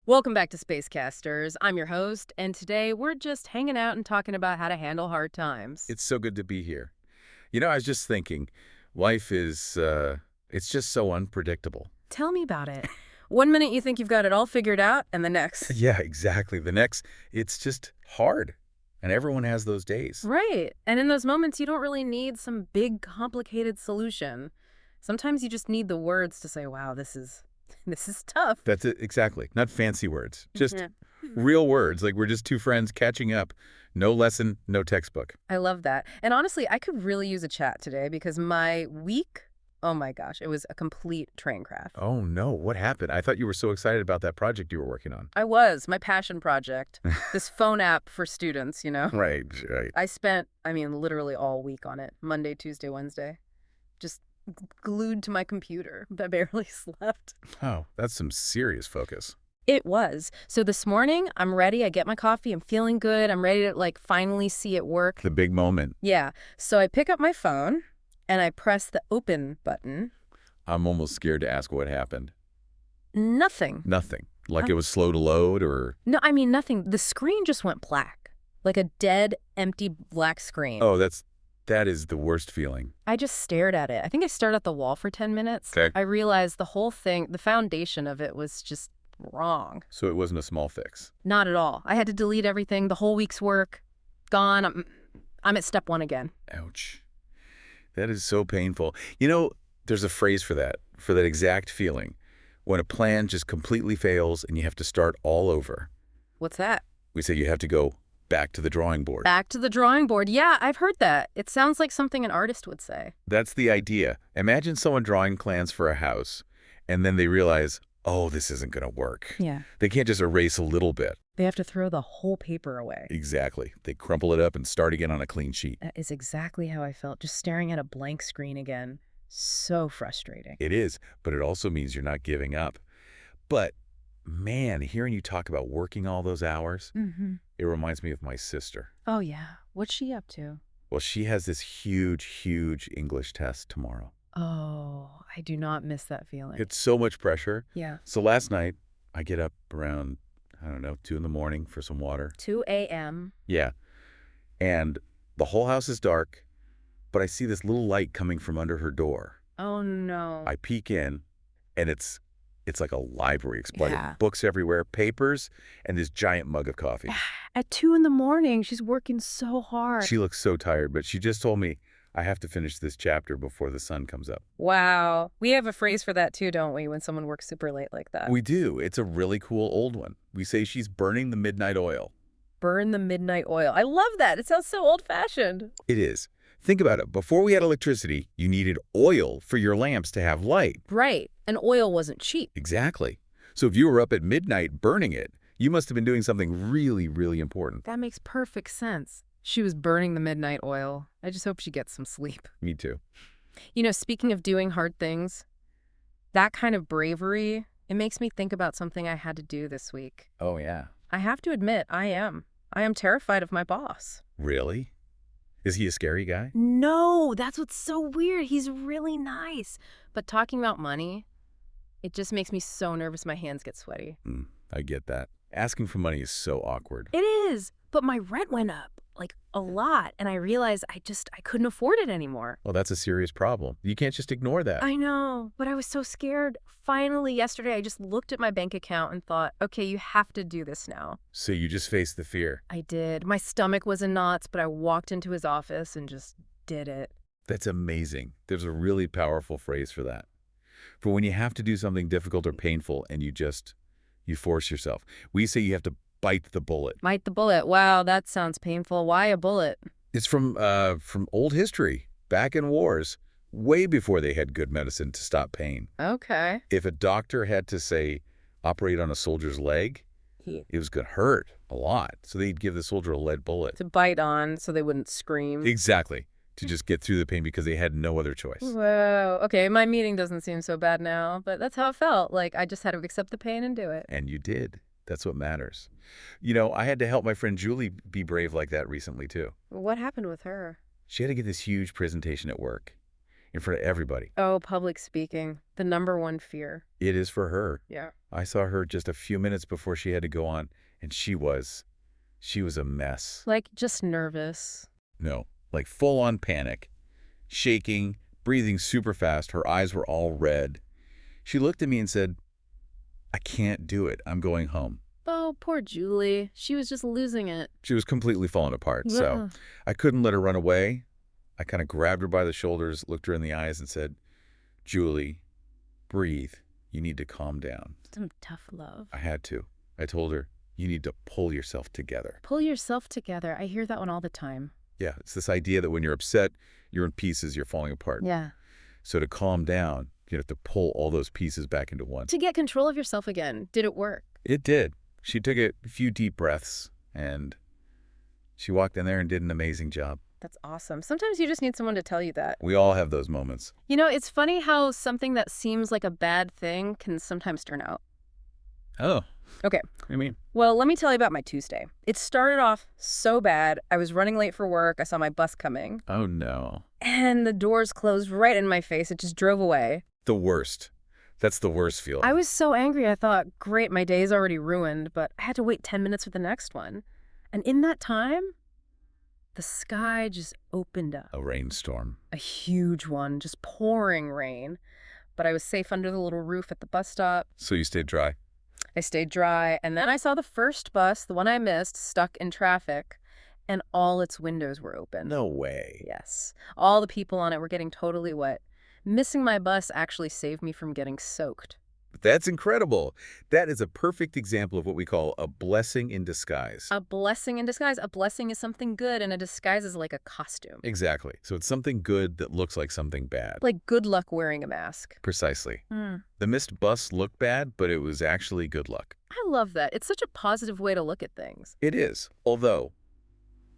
Welcome back to Spacecasters. I'm your host, and today we're just hanging out and talking about how to handle hard times. It's so good to be here. I was just thinking, life is, it's just so unpredictable. Tell me about it. One minute you think you've got it all figured out, and the next. Yeah, exactly. The next, it's just hard. And everyone has those days. Right. And in those moments, you don't really need some big, complicated solution. Sometimes you just need the words to say, wow, this is this is tough. That's it, exactly. Not fancy words, just Yeah. real words, like we're just two friends catching up. No lesson, no textbook. I love that. And honestly, I could really use a chat today because my week, oh my gosh, it was a complete train crash. Oh, no, what happened? I thought you were so excited about that project you were working on. My passion project, this phone app for students, you know? Right, right. I spent, literally all week on it. Monday, Tuesday, Wednesday. Just glued to my computer. I barely slept. Oh, that's some serious focus. It was. So this morning, I'm ready. I get my coffee. I'm feeling good. I'm ready to, finally see it work. The big moment. Yeah. So I pick up my phone, and I press the open button. I'm almost scared to ask what happened. Nothing. Nothing. Like it was slow to load or... No, nothing. The screen just went black. Like a dead, empty black screen. Oh, that is the worst feeling. I just stared at it. I think I stared at the wall for 10 minutes. Okay. I realized the whole thing, the foundation of it was just wrong. So it wasn't a small fix. Not at all. I had to delete everything, the whole week's work, gone. I'm at step one again. Ouch. That is so painful. There's a phrase for that exact feeling. When a plan just completely fails and you have to start all over. What's that? We say you have to go back to the drawing board. Back to the drawing board. Yeah, I've heard that. It sounds like something an artist would say. That's the idea. Imagine someone drawing plans for a house, and then they realize, oh, this isn't going to work. Yeah. They can't just erase a little bit. They have to throw the whole paper away. Exactly. They crumple it up and start again on a clean sheet. That is exactly how I felt, just staring at a blank screen again. So frustrating. It is, but it also means you're not giving up. But, man, hearing you talk about working all those hours, it reminds me of my sister. Oh, yeah. What's she up to? Well, she has this huge, huge English test tomorrow. Oh, I do not miss that feeling. It's so much pressure. Yeah. So last night, I get up around, 2 in the morning for some water. 2 a.m. Yeah. And the whole house is dark, but I see this little light coming from under her door. Oh, no. I peek in, and it's like a library exploded. Yeah. Books everywhere, papers, and this giant mug of coffee. At 2 in the morning, she's working so hard. She looks so tired, but she just told me I have to finish this chapter before the sun comes up. Wow. We have a phrase for that too, don't we, when someone works super late like that? We do. It's a really cool old one. We say she's burning the midnight oil. Burn the midnight oil. I love that. It sounds so old-fashioned. It is. Think about it. Before we had electricity, you needed oil for your lamps to have light. Right. And oil wasn't cheap. Exactly. So if you were up at midnight burning it, you must have been doing something really, really important. That makes perfect sense. She was burning the midnight oil. I just hope she gets some sleep. Me too. Speaking of doing hard things, that kind of bravery, it makes me think about something I had to do this week. Oh, yeah. I have to admit, I am terrified of my boss. Really? Is he a scary guy? No, that's what's so weird. He's really nice. But talking about money, it just makes me so nervous my hands get sweaty. I get that. Asking for money is so awkward. It is. But my rent went up, a lot. And I realized I couldn't afford it anymore. Well, that's a serious problem. You can't just ignore that. I know, but I was so scared. Finally, yesterday, I just looked at my bank account and thought, okay, you have to do this now. So you just faced the fear. I did. My stomach was in knots, but I walked into his office and just did it. That's amazing. There's a really powerful phrase for that. For when you have to do something difficult or painful and you force yourself. We say you have to bite the bullet. Bite the bullet. Wow, that sounds painful. Why a bullet? It's from old history, back in wars, way before they had good medicine to stop pain. Okay. If a doctor had to, say, operate on a soldier's leg, it was going to hurt a lot. So they'd give the soldier a lead bullet. To bite on so they wouldn't scream. Exactly. To just get through the pain because they had no other choice. Whoa. Okay, my meeting doesn't seem so bad now, but that's how it felt. I just had to accept the pain and do it. And you did. That's what matters. I had to help my friend Julie be brave like that recently, too. What happened with her? She had to give this huge presentation at work. in front of everybody. Oh, public speaking. The number one fear. It is for her. Yeah. I saw her just a few minutes before she had to go on, and she was a mess. Like, just nervous. No, like full-on panic, shaking, breathing super fast. Her eyes were all red. She looked at me and said, "I can't do it. I'm going home." Oh, poor Julie. She was just losing it. She was completely falling apart, so I couldn't let her run away. I kind of grabbed her by the shoulders, looked her in the eyes, and said, "Julie, breathe. You need to calm down." Some tough love. I had to. I told her, "You need to pull yourself together." Pull yourself together. I hear that one all the time. Yeah, it's this idea that when you're upset, you're in pieces, you're falling apart. Yeah. So to calm down, you have to pull all those pieces back into one. To get control of yourself again. Did it work? It did. She took a few deep breaths, and she walked in there and did an amazing job. That's awesome. Sometimes you just need someone to tell you that. We all have those moments. You know, it's funny how something that seems like a bad thing can sometimes turn out. Oh. Okay. What do you mean? Well, let me tell you about my Tuesday. It started off so bad. I was running late for work. I saw my bus coming. Oh, no. And the doors closed right in my face. It just drove away. The worst. That's the worst feeling. I was so angry. I thought, great, my day's already ruined, but I had to wait 10 minutes for the next one. And in that time, the sky just opened up. A rainstorm. A huge one, just pouring rain. But I was safe under the little roof at the bus stop. So you stayed dry? I stayed dry, and then I saw the first bus, the one I missed, stuck in traffic, and all its windows were open. No way. Yes. All the people on it were getting totally wet. Missing my bus actually saved me from getting soaked. That's incredible. That is a perfect example of what we call a blessing in disguise. A blessing in disguise. A blessing is something good, and a disguise is like a costume. Exactly. So it's something good that looks like something bad. Like good luck wearing a mask. Precisely. Mm. The missed bus looked bad, but it was actually good luck. I love that. It's such a positive way to look at things. It is. Although,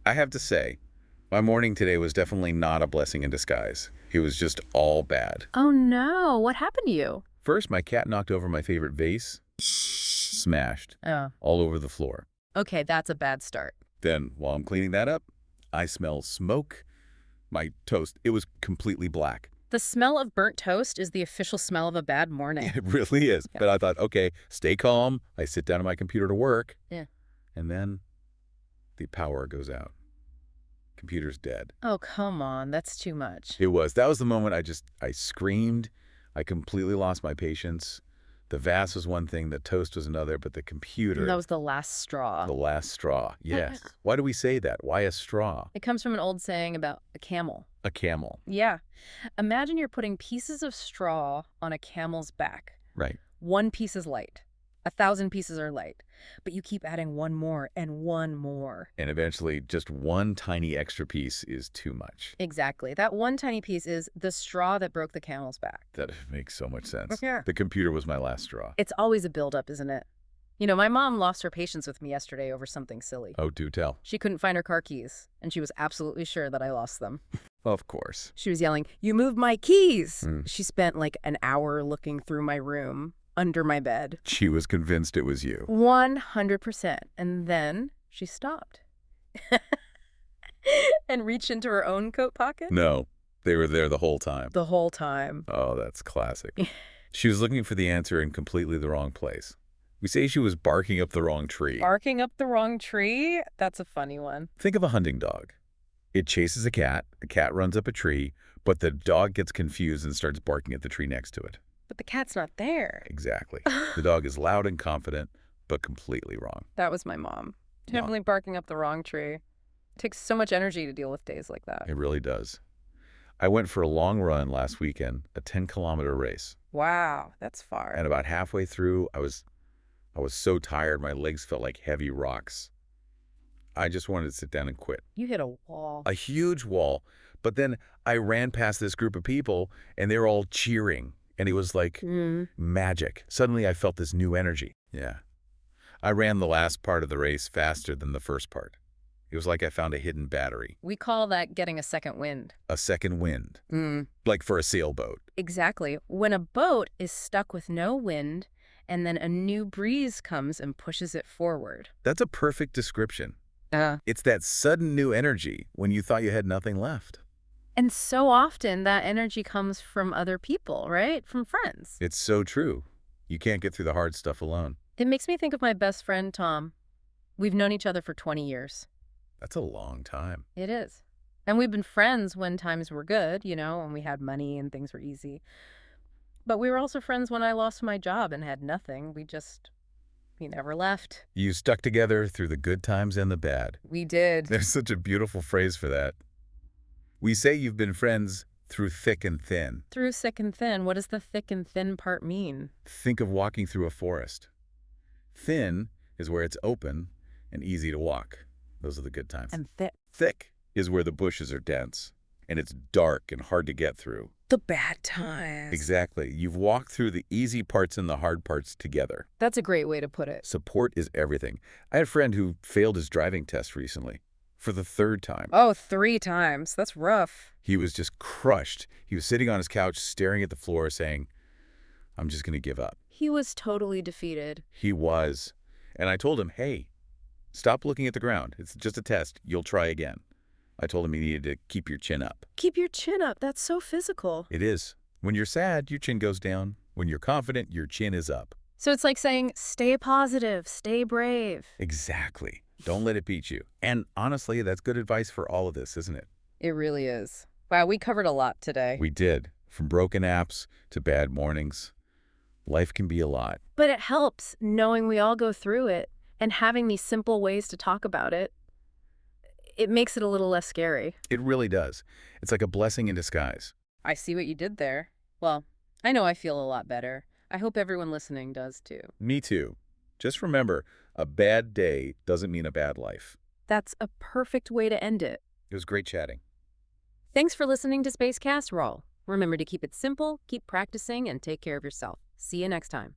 I have to say, my morning today was definitely not a blessing in disguise. It was just all bad. Oh no, what happened to you? First, my cat knocked over my favorite vase. Smashed. Oh. All over the floor. Okay, that's a bad start. Then, while I'm cleaning that up, I smell smoke. My toast, it was completely black. The smell of burnt toast is the official smell of a bad morning. It really is. Yeah. But I thought, okay, stay calm. I sit down at my computer to work. Yeah. And then the power goes out. Computer's dead. Oh, come on. That's too much. It was. That was the moment I screamed. I completely lost my patience. The vase was one thing, the toast was another, but the computer, That was the last straw. the last straw. Yes. Why do we say that? Why a straw? It comes from an old saying about a camel. A camel. Yeah. Imagine you're putting pieces of straw on a camel's back. Right. One piece is light. 1,000 pieces are light. But you keep adding one more and one more. And eventually, just one tiny extra piece is too much. Exactly. That one tiny piece is the straw that broke the camel's back. That makes so much sense. Yeah. The computer was my last straw. It's always a buildup, isn't it? You know, my mom lost her patience with me yesterday over something silly. Oh, do tell. She couldn't find her car keys, and she was absolutely sure that I lost them. Of course. She was yelling, "You moved my keys!" Mm. She spent like an hour looking through my room, under my bed. She was convinced it was you. 100%. And then she stopped. And reached into her own coat pocket. No, they were there the whole time. The whole time. Oh, that's classic. She was looking for the answer in completely the wrong place. We say she was barking up the wrong tree. Barking up the wrong tree? That's a funny one. Think of a hunting dog. It chases a cat, the cat runs up a tree, but the dog gets confused and starts barking at the tree next to it. But the cat's not there. Exactly. The dog is loud and confident, but completely wrong. That was my mom. Definitely barking up the wrong tree. It takes so much energy to deal with days like that. It really does. I went for a long run last weekend, a 10-kilometer race. Wow, that's far. And about halfway through, I was so tired, my legs felt like heavy rocks. I just wanted to sit down and quit. You hit a wall. A huge wall. But then I ran past this group of people, and they were all cheering. And it was like magic. Suddenly, I felt this new energy. Yeah. I ran the last part of the race faster than the first part. It was like I found a hidden battery. We call that getting a second wind. A second wind. Like for a sailboat. Exactly. When a boat is stuck with no wind, and then a new breeze comes and pushes it forward. That's a perfect description. And It's that sudden new energy when you thought you had nothing left. And so often that energy comes from other people, right? From friends. It's so true. You can't get through the hard stuff alone. It makes me think of my best friend, Tom. We've known each other for 20 years. That's a long time. It is. And we've been friends when times were good, when we had money and things were easy. But we were also friends when I lost my job and had nothing. We never left. You stuck together through the good times and the bad. We did. There's such a beautiful phrase for that. We say you've been friends through thick and thin. Through thick and thin. What does the thick and thin part mean? Think of walking through a forest. Thin is where it's open and easy to walk. Those are the good times. And thick. Thick is where the bushes are dense and it's dark and hard to get through. The bad times. Exactly. You've walked through the easy parts and the hard parts together. That's a great way to put it. Support is everything. I had a friend who failed his driving test recently for the 3rd time. Oh, 3 times. That's rough. He was just crushed. He was sitting on his couch staring at the floor saying, I'm just going to give up. He was totally defeated. He was. And I told him, hey, stop looking at the ground. It's just a test. You'll try again. I told him he needed to keep your chin up. Keep your chin up. That's so physical. It is. When you're sad, your chin goes down. When you're confident, your chin is up. So it's like saying, stay positive, stay brave. Exactly. Don't let it beat you. And honestly, that's good advice for all of this, isn't it? It really is. Wow, we covered a lot today. We did. From broken apps to bad mornings. Life can be a lot. But it helps knowing we all go through it and having these simple ways to talk about it. It makes it a little less scary. It really does. It's like a blessing in disguise. I see what you did there. Well, I know I feel a lot better. I hope everyone listening does too. Me too. Just remember, a bad day doesn't mean a bad life. That's a perfect way to end it. It was great chatting. Thanks for listening to Space Casserole. Remember to keep it simple, keep practicing, and take care of yourself. See you next time.